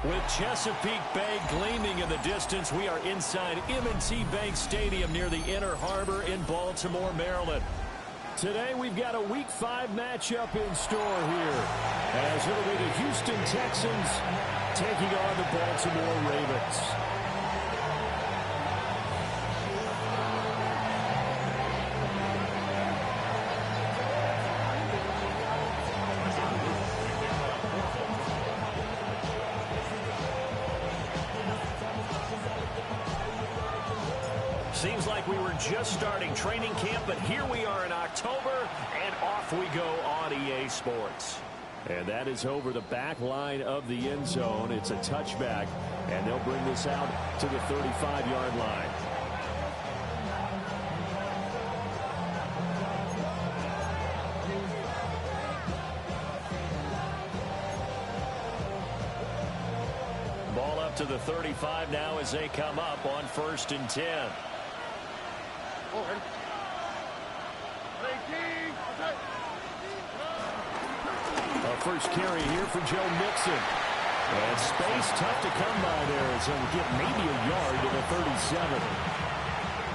With Chesapeake Bay gleaming in the distance, we are inside M&T Bank Stadium near the Inner Harbor in Baltimore, Maryland. Today we've got a Week 5 matchup in store here, as it'll be the Houston Texans taking on the Baltimore Ravens. Seems like we were just starting training camp, but here we are in October, and off we go on EA Sports. And that is over the back line of the end zone. It's a touchback, and they'll bring this out to the 35-yard line. Ball up to the 35 now as they come up on 1st and 10. First carry here for Joe Mixon. And space tough to come by there as he'll get maybe a yard to the 37.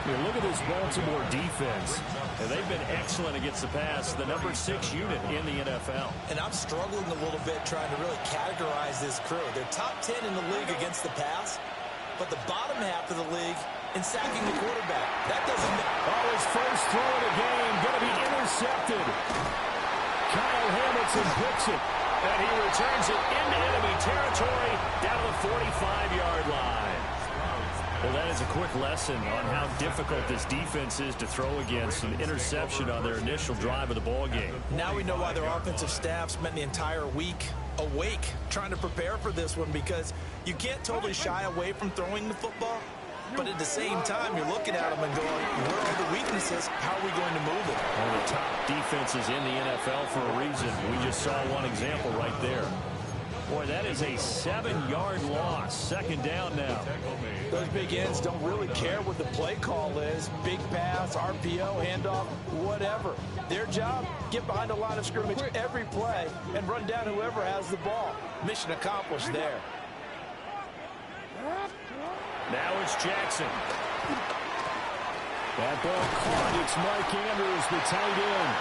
Here, look at this Baltimore defense. And they've been excellent against the pass, the number 6 unit in the NFL. And I'm struggling a little bit trying to really categorize this crew. They're top 10 in the league against the pass, but the bottom half of the league in sacking the quarterback. That doesn't make... Oh, his first throw of the game going to be intercepted. Kyle Hamilton picks it, and he returns it into enemy territory down to the 45-yard line. Well, that is a quick lesson on how difficult this defense is to throw against. An interception on their initial drive of the ball game. Now we know why their offensive staff spent the entire week awake trying to prepare for this one, because you can't totally shy away from throwing the football. But at the same time, you're looking at them and going, where are the weaknesses? How are we going to move it? One of the top defenses in the NFL for a reason. We just saw one example right there. Boy, that is a 7-yard loss. 2nd down now. Those big ends don't really care what the play call is. Big pass, RPO, handoff, whatever. Their job, get behind a line of scrimmage every play and run down whoever has the ball. Mission accomplished there. Now it's Jackson. That ball caught. It's Mark Andrews, the tight end.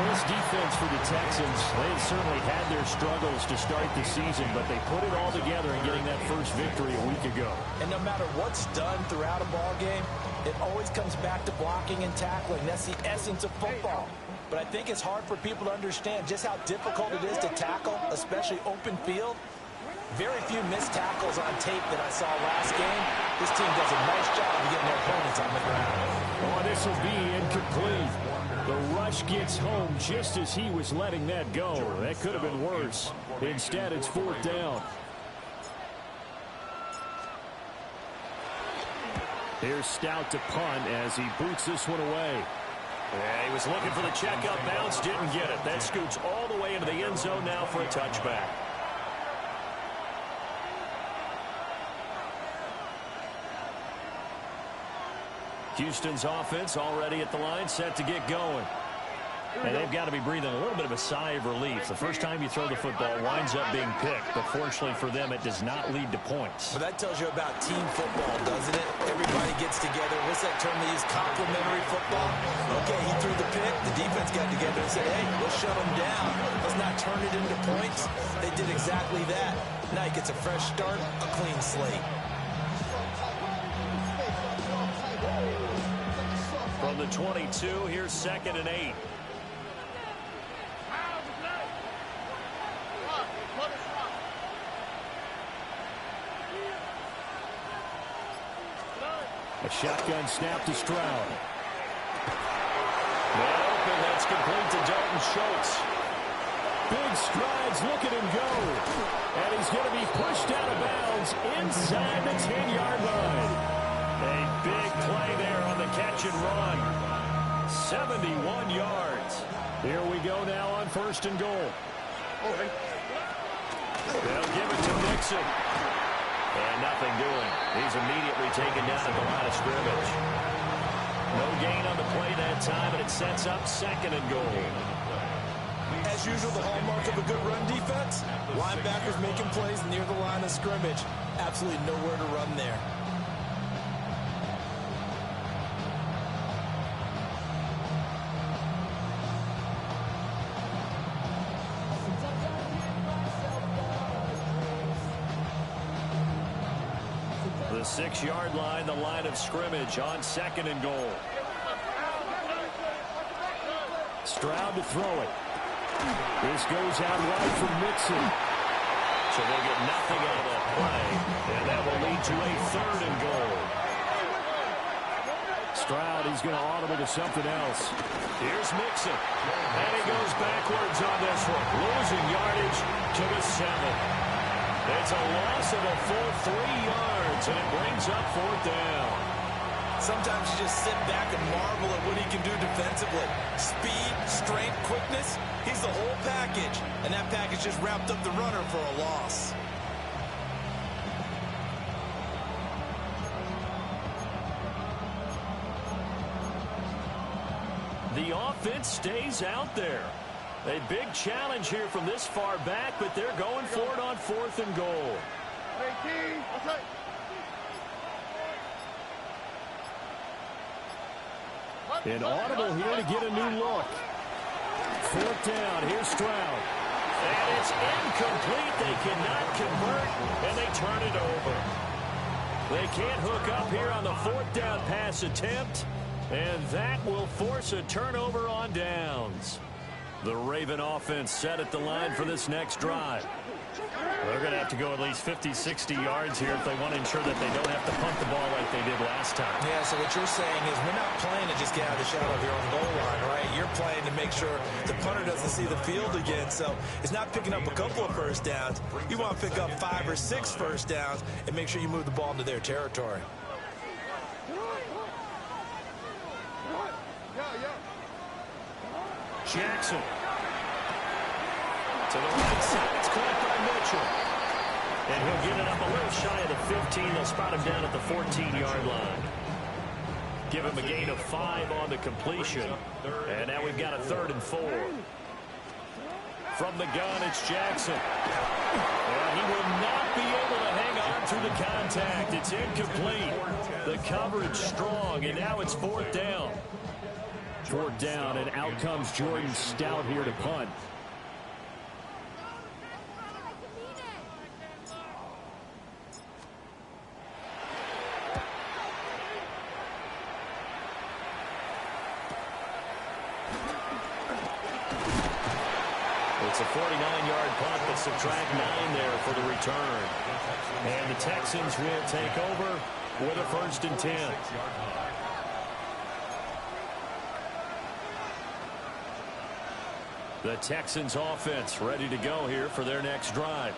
This defense for the Texans, they've certainly had their struggles to start the season, but they put it all together in getting that first victory a week ago. And no matter what's done throughout a ball game, it always comes back to blocking and tackling. That's the essence of football. But I think it's hard for people to understand just how difficult it is to tackle, especially open field. Very few missed tackles on tape that I saw last game. This team does a nice job of getting their opponents on the ground. Oh, this will be incomplete. The rush gets home just as he was letting that go. That could have been worse. Instead, it's 4th down. Here's Stout to punt as he boots this one away. Yeah, he was looking for the checkup bounce, didn't get it. That scoots all the way into the end zone now for a touchback. Houston's offense already at the line, set to get going. And they've got to be breathing a little bit of a sigh of relief. The first time you throw the football winds up being picked, but fortunately for them, it does not lead to points. But that tells you about team football, doesn't it? Everybody gets together. What's that term they use? Complementary football? Okay, he threw the pick. The defense got together and said, hey, let's shut him down. Let's not turn it into points. They did exactly that. Now he gets a fresh start, a clean slate. From the 22, here's 2nd and 8. A shotgun snap to Stroud. Wide open, that's complete to Dalton Schultz. Big strides, look at him go. And he's going to be pushed out of bounds inside the 10-yard line. A big play there on the catch and run. 71 yards. Here we go now on 1st and goal. They'll give it to Mixon. And nothing doing. He's immediately taken down at the line of scrimmage. No gain on the play that time, and it sets up 2nd and goal. As as usual, the hallmark of a good run defense. Linebackers making plays near the line of scrimmage. Absolutely nowhere to run there. The 6-yard line, the line of scrimmage on 2nd and goal. Stroud to throw it. This goes out wide for Mixon. So they'll get nothing out of that play, and that will lead to a 3rd and goal. Stroud, he's going to audible to something else. Here's Mixon, and he goes backwards on this one, losing yardage to the 7. It's a loss of a full 3 yards, and it brings up 4th down. Sometimes you just sit back and marvel at what he can do defensively. Speed, strength, quickness, he's the whole package. And that package just wrapped up the runner for a loss. The offense stays out there. A big challenge here from this far back, but they're going for it on 4th and goal. An audible here to get a new look. 4th down, here's Stroud. And it's incomplete. They cannot convert, and they turn it over. They can't hook up here on the 4th down pass attempt, and that will force a turnover on downs. The Raven offense set at the line for this next drive. They're going to have to go at least 50, 60 yards here if they want to ensure that they don't have to punt the ball like they did last time. Yeah, so what you're saying is we're not playing to just get out of the shadow of your own goal line, right? You're playing to make sure the punter doesn't see the field again. So it's not picking up a couple of first downs. You want to pick up 5 or 6 first downs and make sure you move the ball into their territory. Jackson. To the right side, it's caught by Mitchell. And he'll get it up a little shy of the 15. They'll spot him down at the 14-yard line. Give him a gain of 5 on the completion. And now we've got a 3rd and 4. From the gun, it's Jackson. And he will not be able to hang on through the contact. It's incomplete. The coverage strong, and now it's 4th down. 4th down, and out comes Jordan Stout here to punt. It's a 49-yard punt, but subtract 9 there for the return. And the Texans will take over with a 1st and 10. The Texans offense ready to go here for their next drive.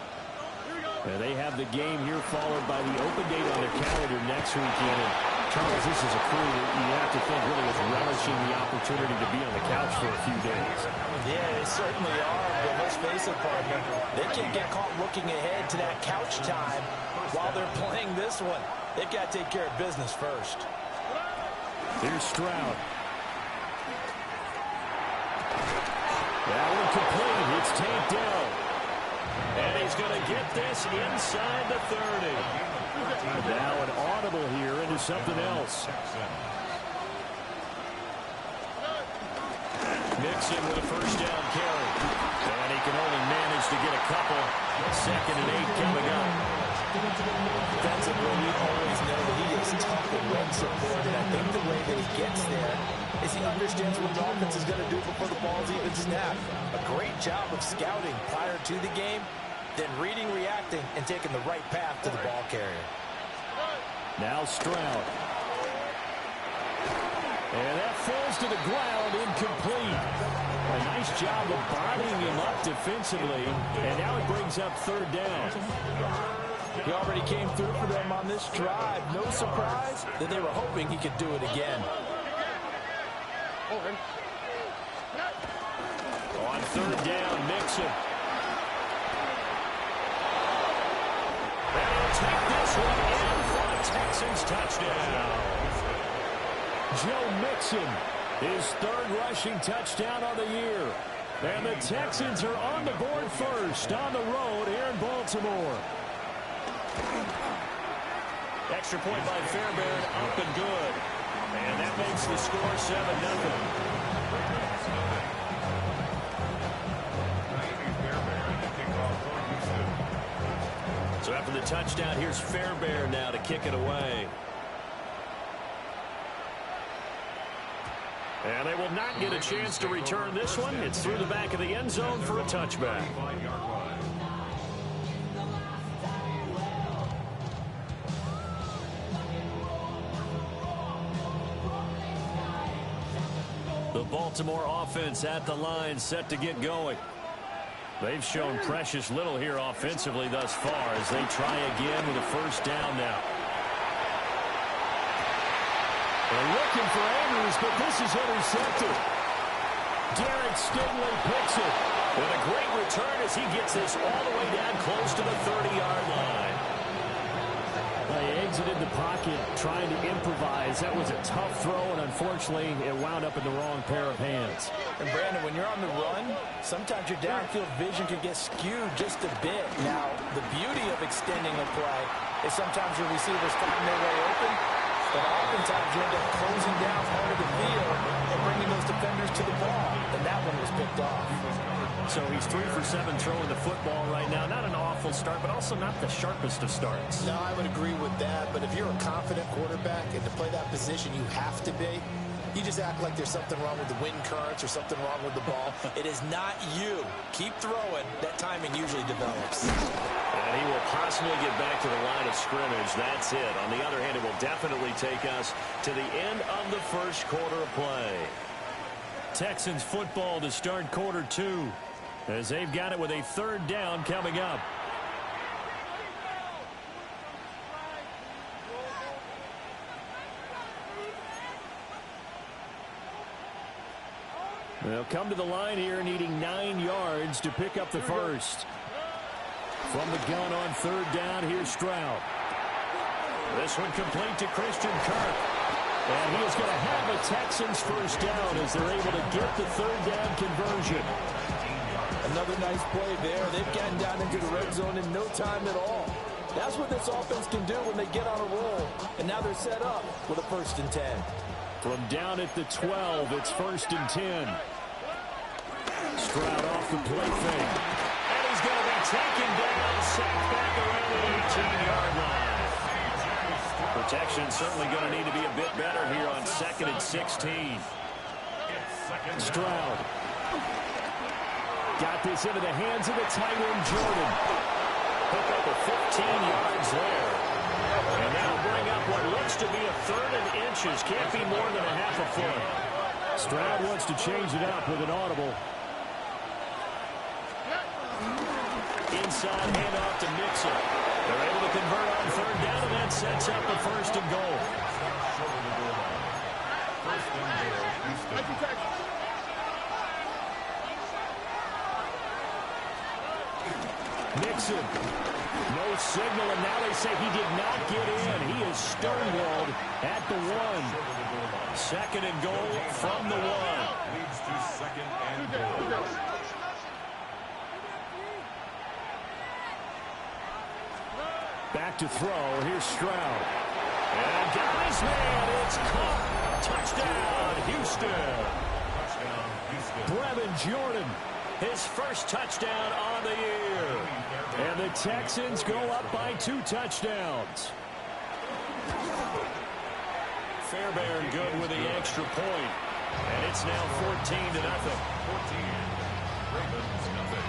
And they have the game here followed by the open date on their calendar next weekend. And Charles, this is a crew that you have to think really is relishing the opportunity to be on the couch for a few days. Yeah, they certainly are, but let's face it, partner. They can't get caught looking ahead to that couch time while they're playing this one. They've got to take care of business first. Here's Stroud. That one complete. It's tamped down. And he's going to get this inside the 30. Now an audible here into something else. Mixon with a 1st down carry. And he can only manage to get a couple. 2nd and 8 coming up. Defensively, we always know that he is tough in run support, and I think the way that he gets there is he understands what the offense is going to do before the ball's even snapped. A great job of scouting prior to the game, then reading, reacting, and taking the right path to the ball carrier. Now Stroud. And that falls to the ground, incomplete. A nice job of bodying him up defensively, and now it brings up 3rd down. He already came through for them on this drive. No surprise that they were hoping he could do it again. On 3rd down, Mixon. And he'll take this one in for a Texans touchdown. Joe Mixon, his 3rd rushing touchdown on the year. And the Texans are on the board first on the road here in Baltimore. Extra point by Fairbairn, up and good. And that makes the score 7-0. So after the touchdown, here's Fairbairn now to kick it away. And they will not get a chance to return this one. It's through the back of the end zone for a touchback. The Baltimore offense at the line, set to get going. They've shown precious little here offensively thus far as they try again with a first down now. They're looking for Andrews, but this is intercepted. Derek Stingley picks it. And a great return as he gets this all the way down close to the 30-yard line. They exited the pocket trying to improvise. That was a tough throw, and unfortunately, it wound up in the wrong pair of hands. And Brandon, when you're on the run, sometimes your downfield vision can get skewed just a bit. Now, the beauty of extending a play is sometimes your receivers find their way open, but oftentimes you end up closing down part of the field and bringing those defenders to the ball, and that one was picked off. So he's 3 for 7 throwing the football right now. Not an awful start, but also not the sharpest of starts. No, I would agree with that. But if you're a confident quarterback and to play that position, you have to be. You just act like there's something wrong with the wind currents or something wrong with the ball. It is not you. Keep throwing. That timing usually develops. And he will possibly get back to the line of scrimmage. That's it. On the other hand, it will definitely take us to the end of the first quarter of play. Texans football to start quarter 2. As they've got it with a third down coming up. They'll come to the line here needing 9 yards to pick up the first. From the gun on third down, here's Stroud. This one complete to Christian Kirk. And he is going to have a Texans first down as they're able to get the third down conversion. Another nice play there. They've gotten down into the red zone in no time at all. That's what this offense can do when they get on a roll. And now they're set up with a 1st and 10. From down at the 12, it's 1st and 10. Stroud off the play fake. And he's going to be taken down, sacked back around the 18-yard line. Protection certainly going to need to be a bit better here on 2nd and 16. Stroud. Got this into the hands of the tight end, Jordan. Pick up a 15 yards there. And that'll bring up what looks to be a 3rd and inches. Can't be more than a half a foot. Stroud wants to change it up with an audible. Inside handoff to Mixon. They're able to convert on third down, and that sets up a 1st and goal. Mixon, no signal, and now they say he did not get in. He is stonewalled at the 1. 2nd and goal from the 1. Leads to 2nd and goal. Back to throw. Here's Stroud. And got his man. It's caught. Touchdown, Houston. Touchdown, Houston. Brevin Jordan, his first touchdown on the year. And the Texans go up by 2 touchdowns. Fairbairn good with the extra point. And it's now 14-0. 14. Ravens, nothing.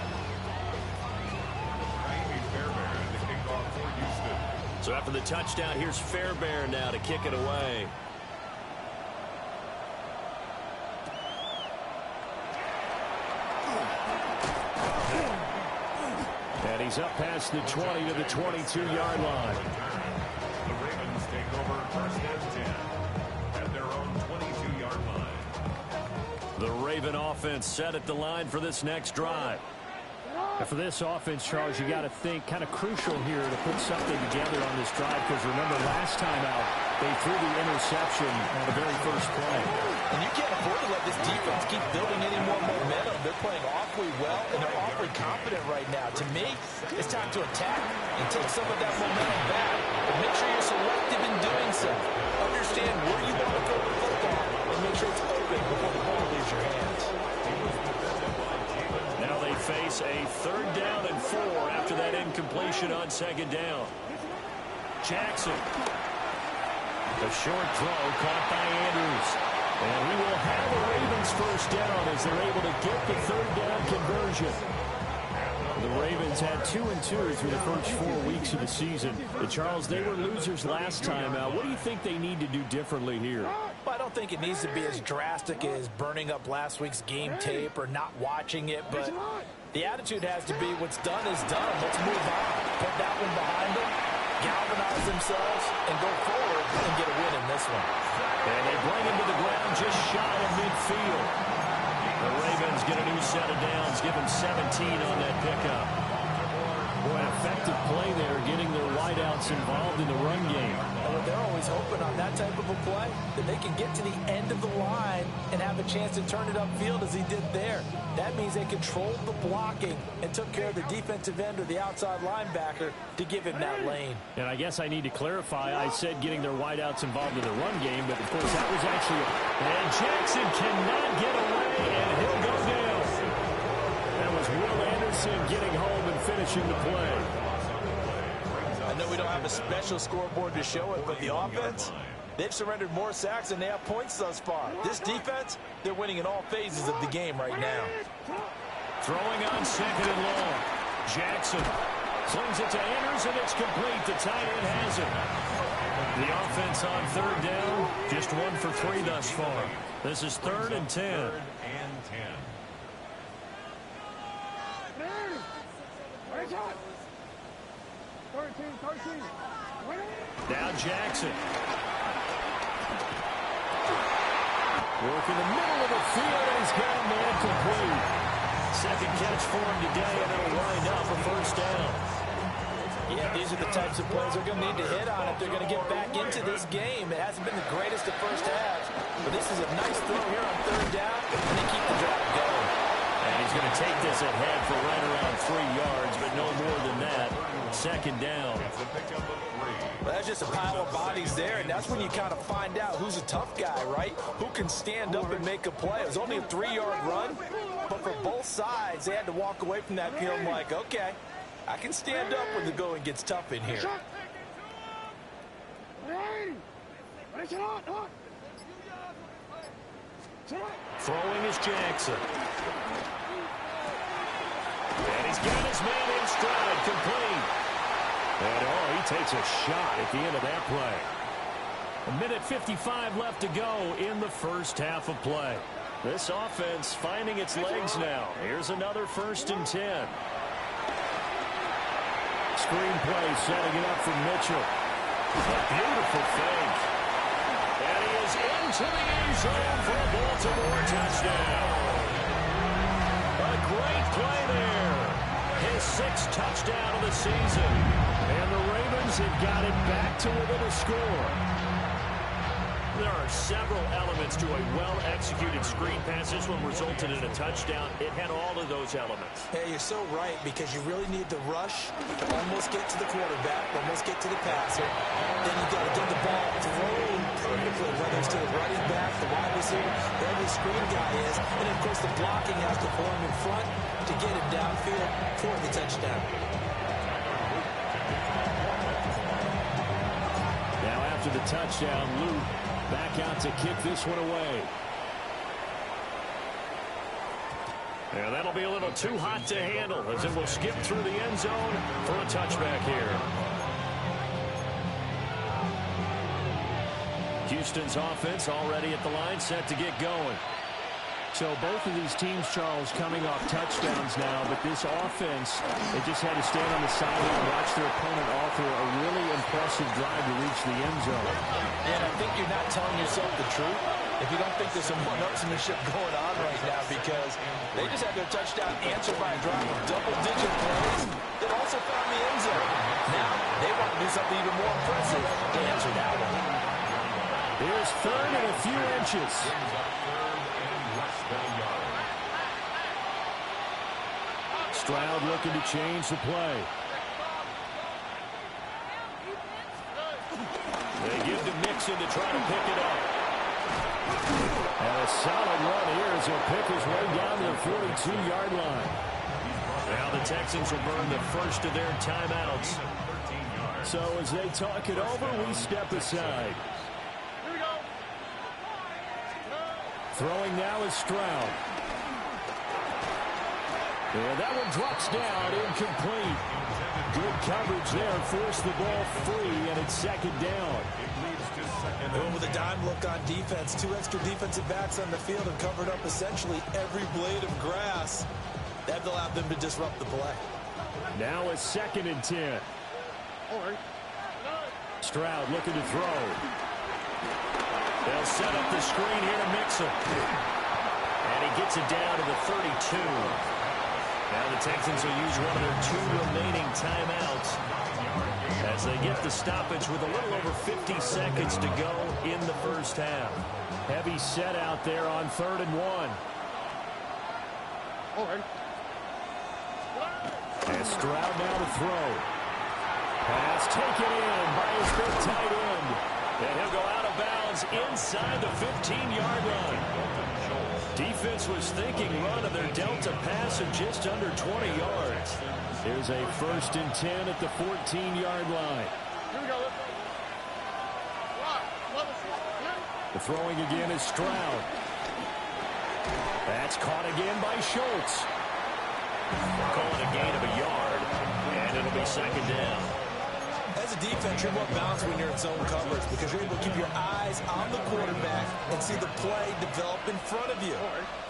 Fairbairn to kick off for Houston. So after the touchdown, here's Fairbairn now to kick it away. And he's up past the 20 to the 22-yard line. The Ravens take over 1st and 10 at their own 22-yard line. The Raven offense set at the line for this next drive. And for this offense, Charles, you got to think kind of crucial here to put something together on this drive, because remember last time out, They threw the interception on the very first play. And you can't afford to let this defense keep building any more momentum. They're playing awfully well, and they're awfully confident right now. To me, it's time to attack and take some of that momentum back. But make sure you're selective in doing so. Understand where you want to throw the football and make sure it's open before the ball leaves your hands. Now they face a 3rd down and 4 after that incompletion on 2nd down. Jackson. A short throw caught by Andrews. And we will have the Ravens first down as they're able to get the 3rd down conversion. The Ravens had 2-2 through the first 4 weeks of the season. And Charles, they were losers last time. What do you think they need to do differently here? Well, I don't think it needs to be as drastic as burning up last week's game tape or not watching it, but the attitude has to be what's done is done. Let's move on. Put that one behind them, galvanize themselves, and go forward and get a win in this one. And they bring him to the ground just shy of midfield. The Ravens get a new set of downs, give them 17 on that pickup. Boy, an effective play there, getting their wideouts involved in the run game. And they're always hoping on that type of a play that they can get to the end of the line and have a chance to turn it upfield as he did there. That means they controlled the blocking and took care of the defensive end or the outside linebacker to give him that lane. And I guess I need to clarify, I said getting their wideouts involved in the run game, but of course that was actually... And Jackson cannot get away, and he'll go down. That was Will Anderson getting home and finishing the play. I know we don't have a special scoreboard to show it, but the offense, they've surrendered more sacks than they have points thus far. This defense, they're winning in all phases of the game right now. Throwing on 2nd and long. Jackson slings it to Andrews, and it's complete. The tight end has it. The offense on 3rd down, just 1 for 3 thus far. This is 3rd and 10. 3rd and 10. Now Jackson. Work in the middle of the field, and he's got a man complete. 2nd catch for him today, and it'll wind up a 1st down. Yeah, these are the types of plays they're going to need to hit on if they're going to get back into this game. It hasn't been the greatest of first halves, but this is a nice throw here on 3rd down, and they keep the drive going. And he's going to take this ahead for right around 3 yards, but no more than that. 2nd down. Well, that's just a pile of bodies there, and that's when you kind of find out who's a tough guy, right? Who can stand up and make a play. It was only a 3-yard run, but for both sides, they had to walk away from that feeling like, okay, I can stand up when the going gets tough in here. Throwing is Jackson. And he's got his man in stride, complete. And he takes a shot at the end of that play. 1:55 left to go in the first half of play. This offense finding its legs now. Here's another 1st and 10. Screen play setting it up for Mitchell. A beautiful fake. And he is into the end zone for a Baltimore touchdown. A great play there. His 6th touchdown of the season. And the Ravens have got it back to within a score. There are several elements to a well-executed screen pass. This one resulted in a touchdown. It had all of those elements. Hey, you're so right, because you really need the rush to almost get to the quarterback, almost get to the passer. Then you got to get the ball thrown perfectly, whether it's to the running back, the wide receiver, wherever the screen guy is. And, of course, the blocking has to form in front to get it downfield for the touchdown. Now after the touchdown, Luke back out to kick this one away. And that'll be a little too hot to handle as it will skip through the end zone for a touchback here. Houston's offense already at the line, set to get going. So both of these teams, Charles, coming off touchdowns now, but this offense, they just had to stand on the sideline and watch their opponent offer a really impressive drive to reach the end zone. And I think you're not telling yourself the truth if you don't think there's some one-upsmanship going on right now, because they just had their touchdown answered by a drive of double-digit plays that also found the end zone. Now, they want to do something even more impressive to answer that one. Here's third and a few inches. Stroud looking to change the play. They give to Mixon to try to pick it up. And a solid run here as he'll pick his way down to the 42-yard line. Now the Texans will burn the first of their timeouts. So as they talk it over, we step aside. Throwing now is Stroud. And that one drops down, incomplete. Good coverage there, forced the ball free, and it's second down. And with a dime look on defense, 2 extra defensive backs on the field and covered up essentially every blade of grass. That allowed them to disrupt the play. Now a 2nd and 10. Stroud looking to throw. They'll set up the screen here to Mixon. And he gets it down to the 32. Now the Texans will use one of their 2 remaining timeouts as they get the stoppage with a little over 50 seconds to go in the first half. Heavy set out there on 3rd and 1. And Stroud now to throw. Pass taken in by his big tight end. And he'll go out of bounds inside the 15-yard line. Defense was thinking run of their delta pass of just under 20 yards. There's a 1st and 10 at the 14-yard line. The throwing again is Stroud. That's caught again by Schultz. Calling a gain of a yard, and it'll be 2nd down. As a defense, you're more balanced when you're in zone coverage because you're able to keep your eyes on the quarterback and see the play develop in front of you.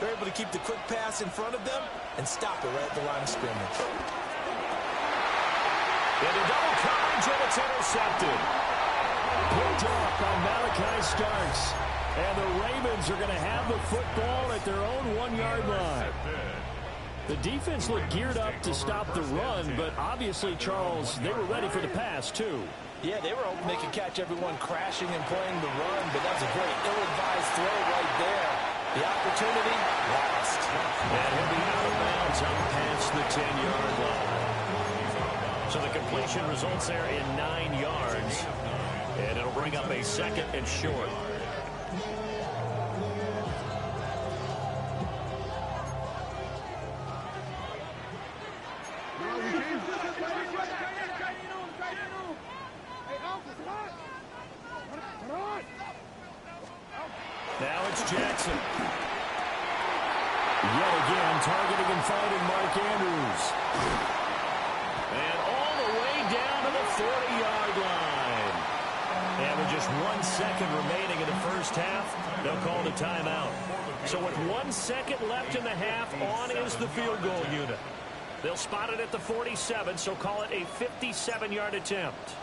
They're able to keep the quick pass in front of them and stop it right at the line of scrimmage. Into double coverage, and it's intercepted. Picked up by Malachi Starks. And the Ravens are going to have the football at their own 1-yard line. The defense looked geared up to stop the run, but obviously, Charles, they were ready for the pass, too. Yeah, they were hoping they could catch everyone crashing and playing the run, but that's a very ill-advised throw right there. The opportunity lost. And he'll be out of bounds up past the 10-yard line. So the completion results there in 9 yards, and it'll bring up a 2nd and short. Now it's Jackson. Yet again, targeting and finding Mark Andrews. And all the way down to the 40-yard line. And with just 1 second remaining in the first half, they'll call the timeout. So with 1 second left in the half, on is the field goal unit. They'll spot it at the 47, so call it a 57-yard attempt.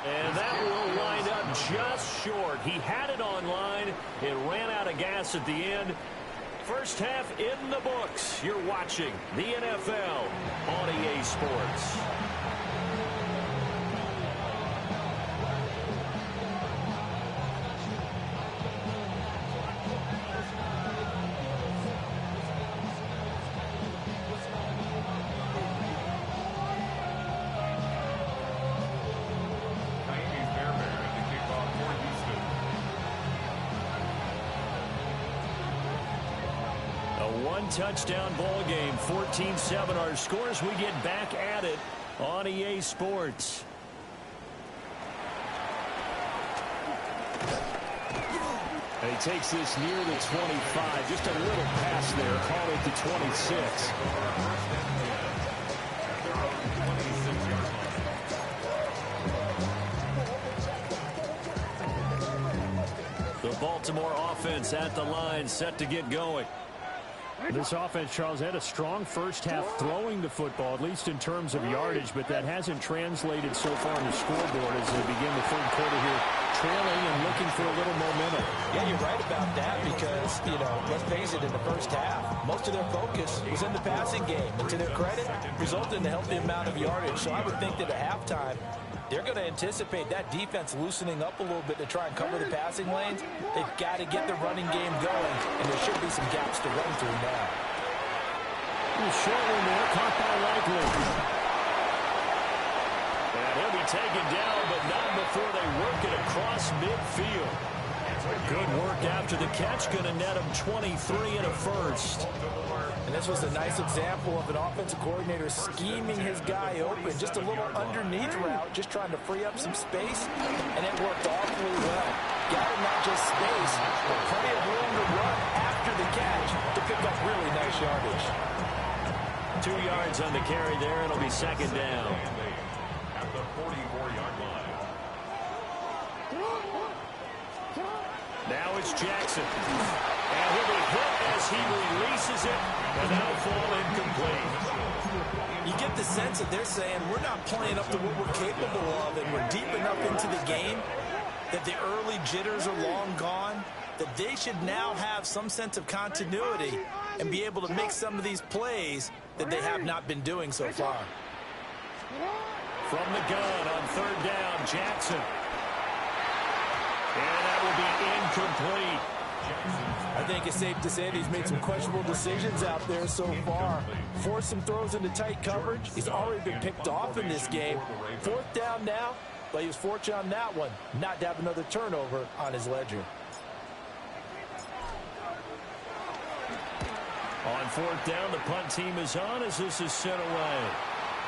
And that will wind up just short. He had it online. It ran out of gas at the end. First half in the books. You're watching the NFL on EA Sports. Touchdown ball game, 14-7 our scores. We get back at it on EA Sports. And he takes this near the 25, just a little pass there, call it the 26. The Baltimore offense at the line, set to get going. This offense, Charles, had a strong first half throwing the football, at least in terms of yardage, but that hasn't translated so far on the scoreboard as they begin the third quarter here, trailing and looking for a little momentum. Yeah, you're right about that because, let's face it, in the first half, most of their focus was in the passing game. And to their credit, resulted in a healthy amount of yardage. So I would think that at halftime, They're going to anticipate that defense loosening up a little bit to try and cover the passing lanes. They've got to get the running game going, and there should be some gaps to run through now. Short one there, caught by Likely. And he'll be taken down, but not before they work it across midfield. Good work after the catch, going to net him 23 and a first. And this was a nice example of an offensive coordinator scheming his guy open. Just a little underneath route, just trying to free up some space, and it worked awfully well. Got him not just space, but plenty of room to run after the catch to pick up really nice yardage. 2 yards on the carry there. It'll be second down. At the 44-yard line. Now it's Jackson. And he'll be hit as he releases it. And now fall incomplete. You get the sense that they're saying we're not playing up to what we're capable of, and we're deep enough into the game that the early jitters are long gone, that they should now have some sense of continuity and be able to make some of these plays that they have not been doing so far. From the gun on third down, Jackson. And that will be incomplete. I think it's safe to say that he's made some questionable decisions out there so far. Forced some throws into tight coverage. He's already been picked off in this game. Fourth down now, but he was fortunate on that one not to have another turnover on his ledger. On fourth down, the punt team is on as this is sent away.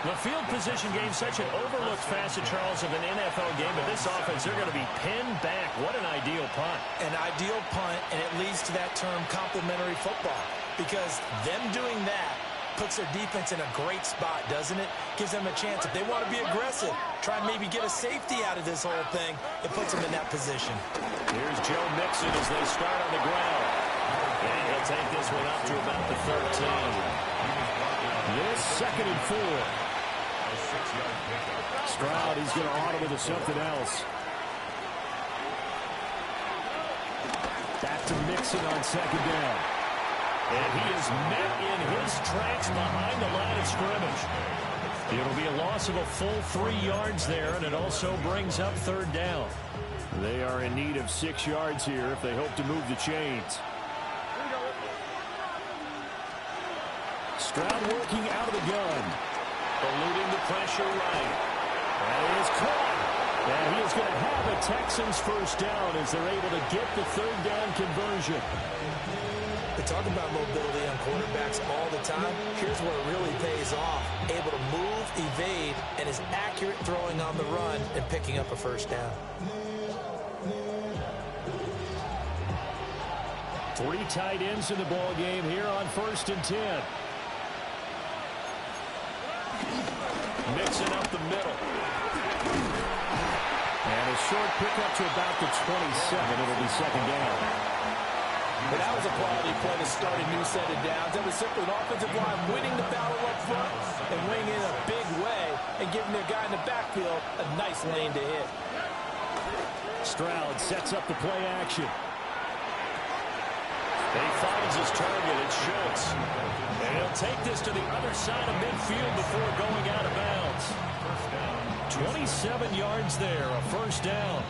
The field position game, such an overlooked facet, Charles, of an NFL game, but this offense, they're going to be pinned back. What an ideal punt. An ideal punt, and it leads to that term complementary football, because them doing that puts their defense in a great spot, doesn't it? Gives them a chance. If they want to be aggressive, try and maybe get a safety out of this whole thing, it puts them in that position. Here's Joe Mixon as they start on the ground. And he'll take this one up to about the 13. This second and 4. Stroud, he's going to audible to something else. Back to Mixon on second down. And he is met in his tracks behind the line of scrimmage. It'll be a loss of a full 3 yards there, and it also brings up third down. They are in need of 6 yards here if they hope to move the chains. Stroud working out of the gun. Eluding the pressure right. That is caught. And he is going to have a Texans first down as they're able to get the third down conversion. We talk about mobility on quarterbacks all the time. Here's where it really pays off. Able to move, evade, and is accurate throwing on the run and picking up a first down. 3 tight ends in the ball game here on 1st and 10. Mixing up the middle. And a short pickup to about the 27. It'll be second down. But that was a quality play to start a new set of downs. That was simply an offensive line winning the battle up front and winning in a big way and giving their guy in the backfield a nice lane to hit. Stroud sets up the play action. And he finds his target. It's Schultz. And he'll take this to the other side of midfield before going out of bounds. 27 yards there, a first down.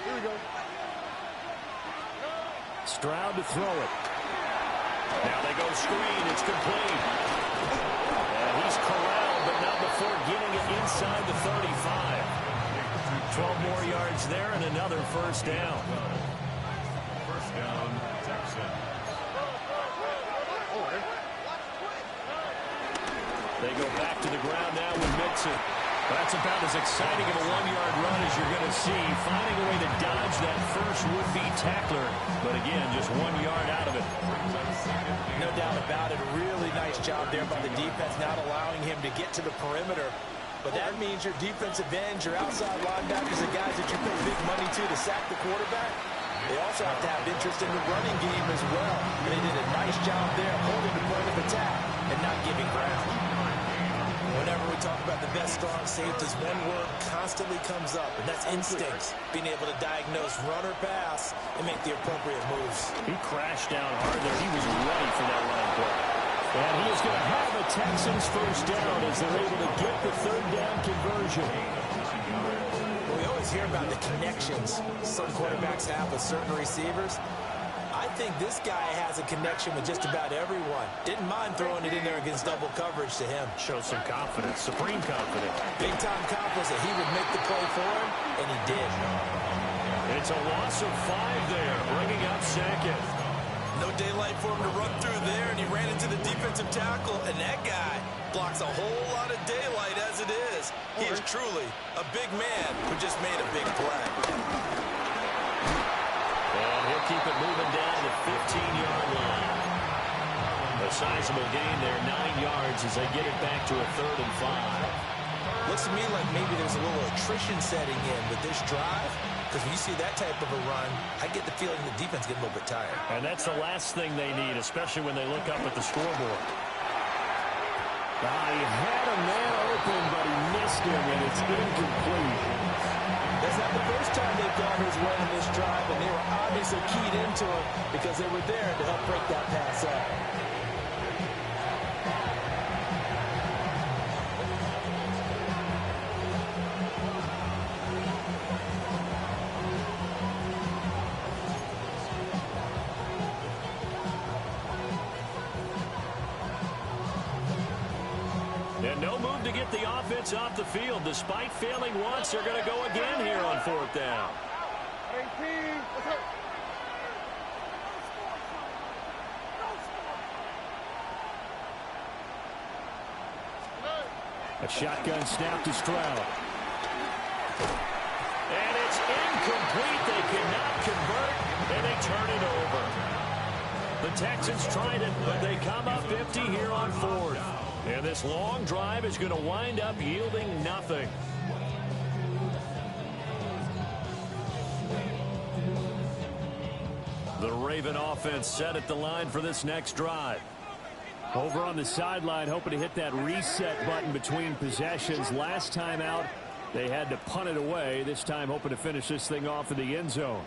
Here we go. Stroud to throw it. Now they go screen. It's complete. And he's corralled, but not before getting it inside the 35. 12 more yards there and another first down. First down, Texans. They go back to the ground now with Mixon. That's about as exciting of a 1-yard run as you're going to see. Finding a way to dodge that first would-be tackler. But again, just 1 yard out of it. No doubt about it. A really nice job there by the defense, not allowing him to get to the perimeter. But that means your defensive ends, your outside linebackers, the guys that you pay big money to sack the quarterback, they also have to have interest in the running game as well. And they did a nice job there holding the point of attack and not giving ground. When Whenever we talk about the best strong safeties, one word constantly comes up, and that's instincts. Being able to diagnose run or pass and make the appropriate moves. He crashed down hard there. He was ready for that run play. And he is going to have a Texans first down as they're able to get the third down conversion. We always hear about the connections some quarterbacks have with certain receivers. I think this guy has a connection with just about everyone. Didn't mind throwing it in there against double coverage to him. Shows some confidence, supreme confidence. Big-time confidence that he would make the play for him, and he did. It's a loss of 5 there, bringing up second. No daylight for him to run through there, and he ran into the defensive tackle, and that guy blocks a whole lot of daylight as it is. He is truly a big man who just made a big play. And he'll keep it moving down the 15-yard line. A sizable gain there, 9 yards as they get it back to a 3rd and 5. Looks to me like maybe there's a little attrition setting in with this drive, because when you see that type of a run, I get the feeling the defense getting a little bit tired. And that's the last thing they need, especially when they look up at the scoreboard. He had a man open, but he missed him, and it's incomplete. That's not the first time they've gone his way in this drive, and they were obviously keyed into it because they were there to help break that pass up. And no move to get the offense off the field. Despite failing once, they're going to go again here on 4th down. A shotgun snap to Stroud. And it's incomplete. They cannot convert, and they turn it over. The Texans tried it, but they come up empty here on 4th. And this long drive is going to wind up yielding nothing. The Raven offense set at the line for this next drive. Over on the sideline, hoping to hit that reset button between possessions. Last time out, they had to punt it away. This time, hoping to finish this thing off in the end zone.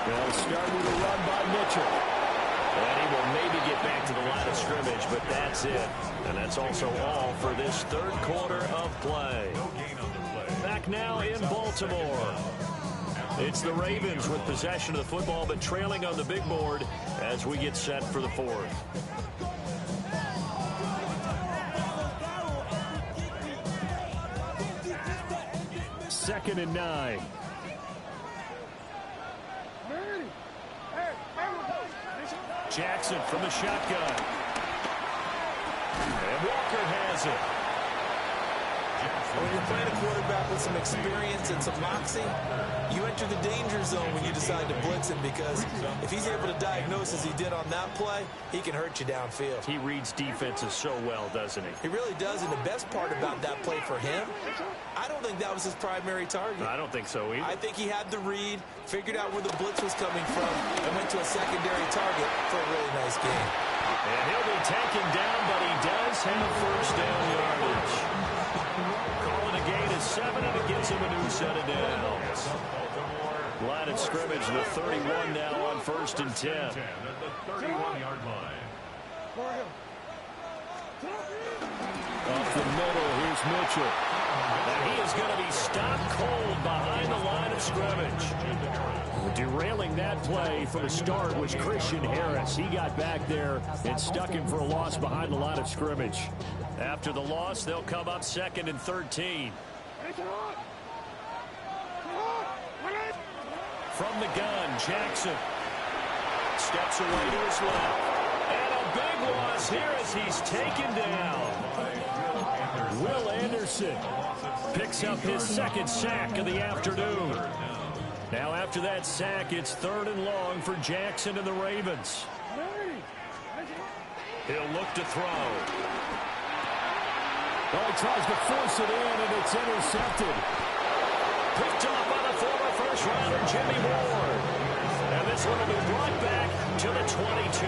They'll start with a run by Mitchell. And he will maybe get back to the line of scrimmage, but that's it. And that's also all for this 3rd quarter of play. Back now in Baltimore. It's the Ravens with possession of the football, but trailing on the big board as we get set for the 4th. Second and 9. Jackson from the shotgun. And Walker has it. When you're playing a quarterback with some experience and some moxie, you enter the danger zone when you decide to blitz him, because if he's able to diagnose as he did on that play, he can hurt you downfield. He reads defenses so well, doesn't he? He really does, and the best part about that play for him, I don't think that was his primary target. I don't think so either. I think he had the read, figured out where the blitz was coming from, and went to a secondary target for a really nice game. And he'll be taken down, but he does have first down yardage. Calling a gain of 7, and it gives him a new set of downs. Line of scrimmage, the 31 now on 1st and 10. The 31-yard line. Off the middle, here's Mitchell. And he is going to be stopped cold behind the line of scrimmage. Derailing that play from the start was Christian Harris. He got back there and stuck him for a loss behind the line of scrimmage. After the loss, they'll come up 2nd and 13. From the gun, Jackson steps away to his left. And a big loss here as he's taken down. Will Anderson picks up his 2nd sack of the afternoon. Now after that sack, it's 3rd and long for Jackson and the Ravens. He'll look to throw. Oh, he tries to force it in, and it's intercepted. Picked off by the former first-rounder Jimmy Ward. And this one will be brought back to the 22.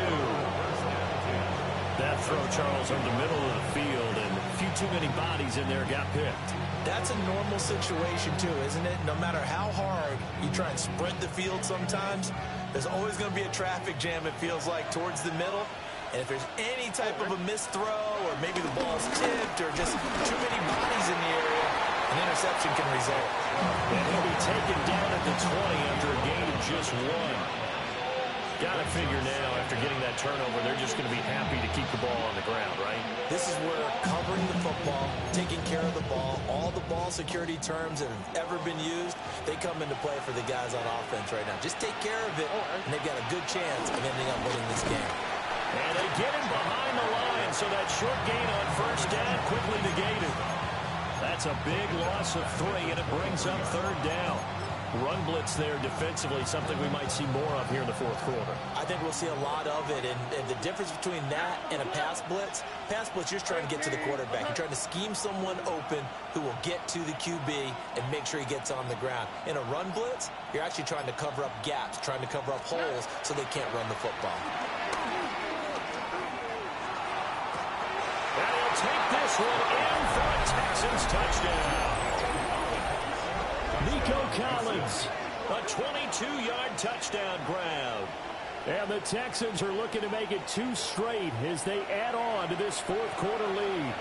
throw, Charles, over the middle of the field, and a few too many bodies in there got picked. That's a normal situation, too, isn't it? No matter how hard you try and spread the field sometimes, there's always going to be a traffic jam, it feels like, towards the middle. And if there's any type of a missed throw or maybe the ball's tipped or just too many bodies in the area, an interception can result. And he'll be taken down at the 20 after a gain of just 1. Got to figure now, after getting that turnover, they're just going to be happy to keep the ball on the ground, right? This is where covering the football, taking care of the ball, all the ball security terms that have ever been used, they come into play for the guys on offense right now. Just take care of it, and they've got a good chance of ending up winning this game. And they get him behind the line, so that short gain on first down quickly negated. That's a big loss of 3, and it brings up third down. Run blitz there defensively, something we might see more of here in the fourth quarter. I think we'll see a lot of it, and the difference between that and a pass blitz, you're just trying to get to the quarterback. You're trying to scheme someone open who will get to the QB and make sure he gets on the ground. In a run blitz, you're actually trying to cover up gaps, trying to cover up holes so they can't run the football. And he'll take this one in for a Texans touchdown. Nico Collins, a 22-yard touchdown grab. And the Texans are looking to make it 2 straight as they add on to this fourth quarter lead.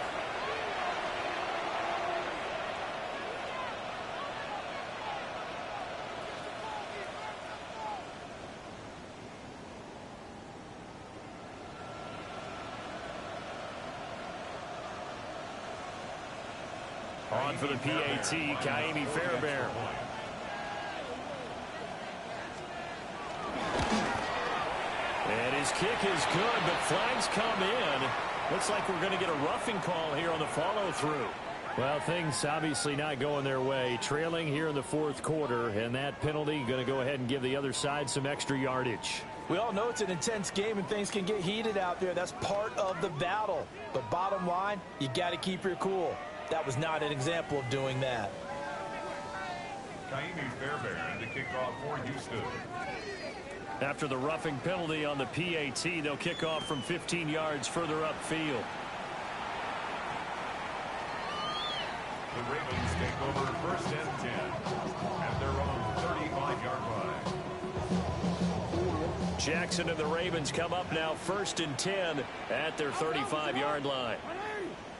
On for the PAT, Kaimi Fairbairn. And his kick is good, but flags come in. Looks like we're going to get a roughing call here on the follow-through. Well, things obviously not going their way. Trailing here in the fourth quarter, and that penalty going to go ahead and give the other side some extra yardage. We all know it's an intense game and things can get heated out there. That's part of the battle. But bottom line, you got to keep your cool. That was not an example of doing that. Kaimi Fairbairn to kick off for Houston. After the roughing penalty on the PAT, they'll kick off from 15 yards further upfield. The Ravens take over first and 10 at their own 35-yard line. Jackson and the Ravens come up now first and 10 at their 35-yard line.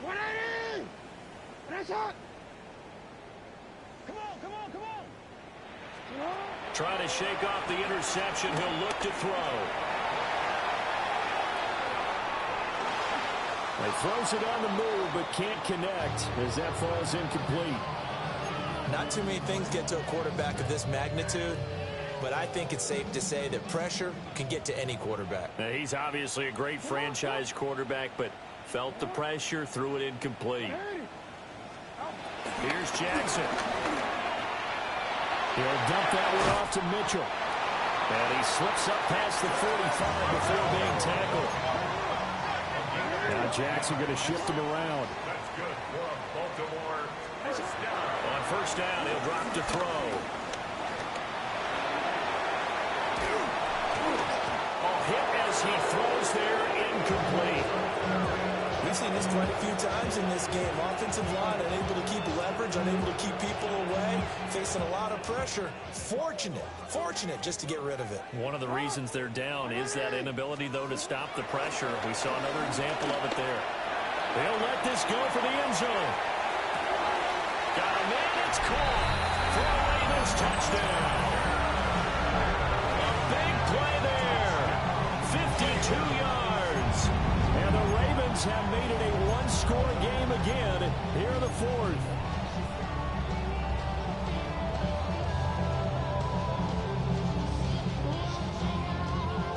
180! Nice shot! Come on, come on, come on! Trying to shake off the interception. He'll look to throw. He throws it on the move, but can't connect as that falls incomplete. Not too many things get to a quarterback of this magnitude, but I think it's safe to say that pressure can get to any quarterback. Now, he's obviously a great franchise quarterback, but felt the pressure, threw it incomplete. Here's Jackson. He'll dump that one off to Mitchell. And he slips up past the 45 before being tackled. Now Jackson going to shift him around. That's good for Baltimore. First down. On first down, he'll drop to throw. Hit as he throws there, incomplete. We've seen this quite a few times in this game. Offensive line unable to keep leverage, unable to keep people away, facing a lot of pressure. Fortunate just to get rid of it. One of the reasons they're down is that inability, though, to stop the pressure. We saw another example of it there. They'll let this go for the end zone. Got a man, it's caught for a Ravens touchdown. A big play there. 52 yards. And the Ravens have made it a one-score game again here in the fourth.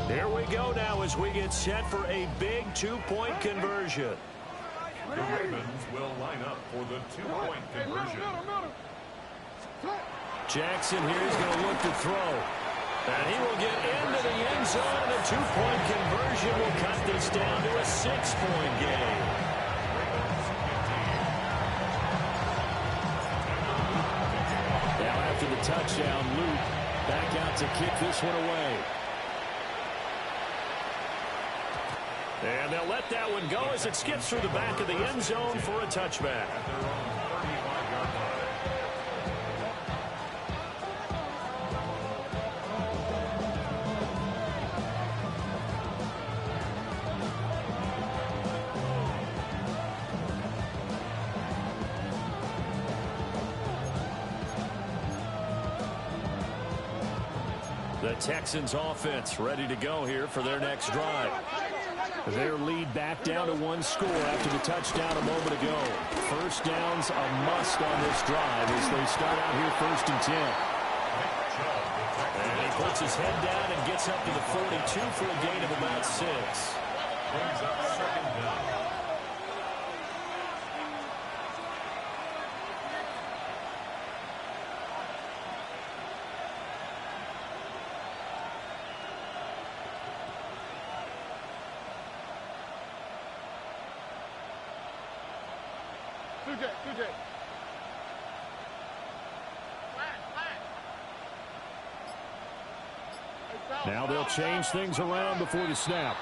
Here we go now as we get set for a big two-point conversion. The Ravens will line up for the two-point conversion. Jackson here is going to look to throw. And he will get into the end zone, and a two-point conversion will cut this down to a six-point game. Now after the touchdown, Luke back out to kick this one away. And they'll let that one go as it skips through the back of the end zone for a touchback. At their own 35-yard line. The Texans offense ready to go here for their next drive. Their lead back down to one score after the touchdown a moment ago. First down's a must on this drive as they start out here 1st and 10. And he puts his head down and gets up to the 42 for a gain of about 6. Brings up 2nd down. Now they'll change things around before the snap.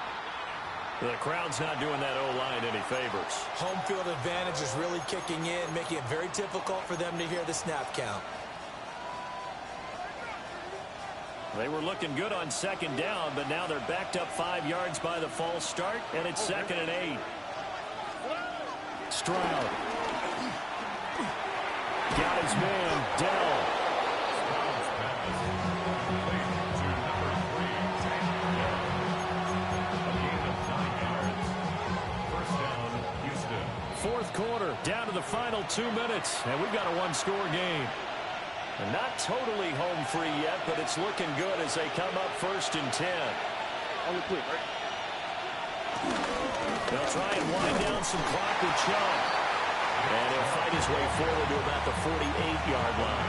The crowd's not doing that O-line any favors. Home field advantage is really kicking in, making it very difficult for them to hear the snap count. They were looking good on 2nd down, but now they're backed up 5 yards by the false start, and it's 2nd and 8. Stroud. Got his man, Dell. Fourth quarter, down to the final 2 minutes, and we've got a one-score game. And not totally home free yet, but it's looking good as they come up 1st and 10. They'll try and wind down some clock with Chubb. And he'll fight his way forward to about the 48-yard line.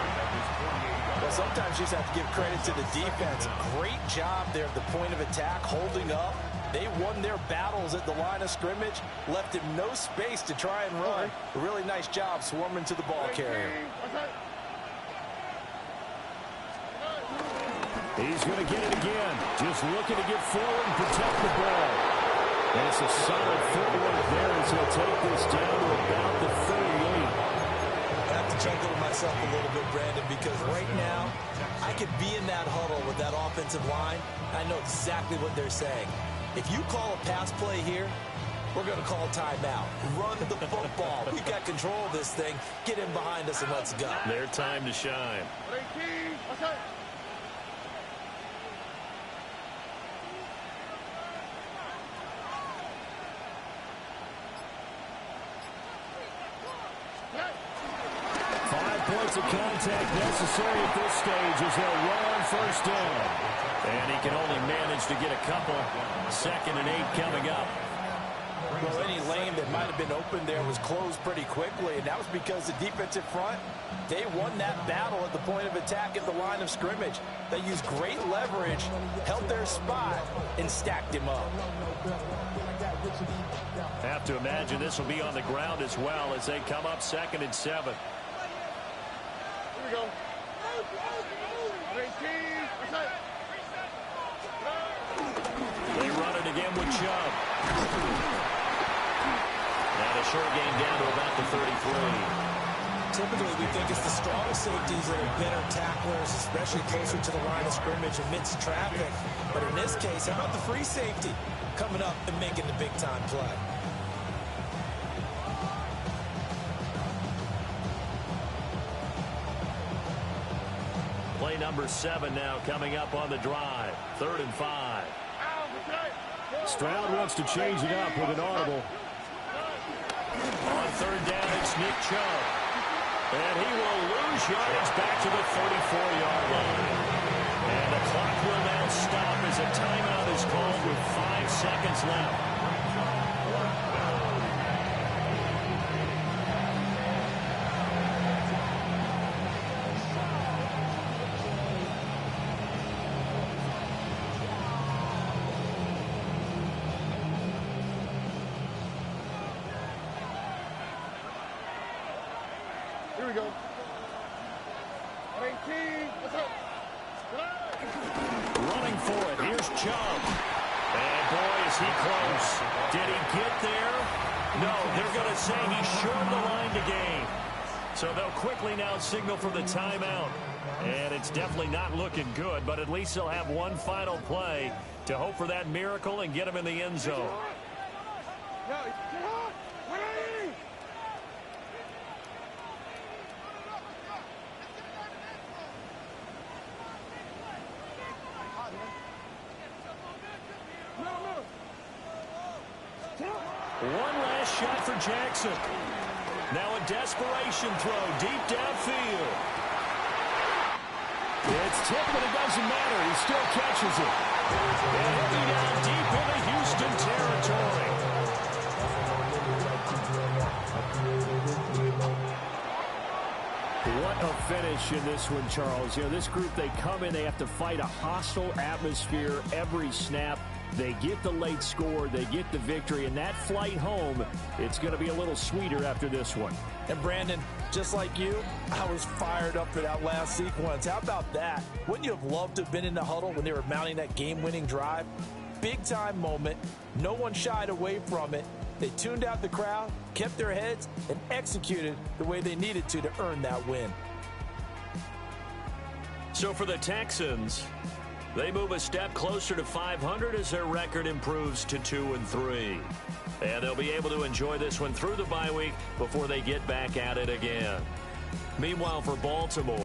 Well, sometimes you just have to give credit to the defense. Great job there at the point of attack, holding up. They won their battles at the line of scrimmage, left him no space to try and run. A really nice job swarming to the ball carrier. He's going to get it again. Just looking to get forward and protect the ball. And it's a solid footwork there as he'll take this down to about the 38. I have to chuckle to myself a little bit, Brandon, because right now I could be in that huddle with that offensive line. I know exactly what they're saying. If you call a pass play here, we're going to call timeout. Run the football. We've got control of this thing. Get in behind us and let's go. Their time to shine. Points of contact necessary at this stage as they'll run on 1st down. And he can only manage to get a couple. 2nd and 8 coming up. Well, any lane that might have been open there was closed pretty quickly, and that was because the defensive front, they won that battle at the point of attack at the line of scrimmage. They used great leverage, held their spot, and stacked him up. Have to imagine this will be on the ground as well as they come up 2nd and 7. Go. They run it again with Chubb. And a short game down to about the 33. Typically, we think it's the strong safeties that are better tacklers, especially closer to the line of scrimmage amidst traffic. But in this case, how about the free safety coming up and making the big-time play? Play number 7 now coming up on the drive. 3rd and 5. Stroud wants to change it up with an audible. On 3rd down, it's Nick Chubb. And he will lose yardage back to the 34-yard line. And the clock will now stop as a timeout is called with 5 seconds left. Here we go. 19. What's up? Running for it. Here's Chubb. And boy, is he close. Did he get there? No, they're going to say he's short of the line to gain. So they'll quickly now signal for the timeout. And it's definitely not looking good, but at least they'll have one final play to hope for that miracle and get him in the end zone. One last shot for Jackson. Now a desperation throw deep downfield. It's tipped, but it doesn't matter. He still catches it. And he'll be down deep into Houston territory. What a finish in this one, Charles. You know, this group, they come in, they have to fight a hostile atmosphere every snap. They get the late score, they get the victory, and that flight home, it's going to be a little sweeter after this one. And Brandon, just like you, I was fired up for that last sequence. How about that? Wouldn't you have loved to have been in the huddle when they were mounting that game-winning drive? Big-time moment. No one shied away from it. They tuned out the crowd, kept their heads, and executed the way they needed to earn that win. So for the Texans, they move a step closer to 500 as their record improves to 2-3. And they'll be able to enjoy this one through the bye week before they get back at it again. Meanwhile, for Baltimore,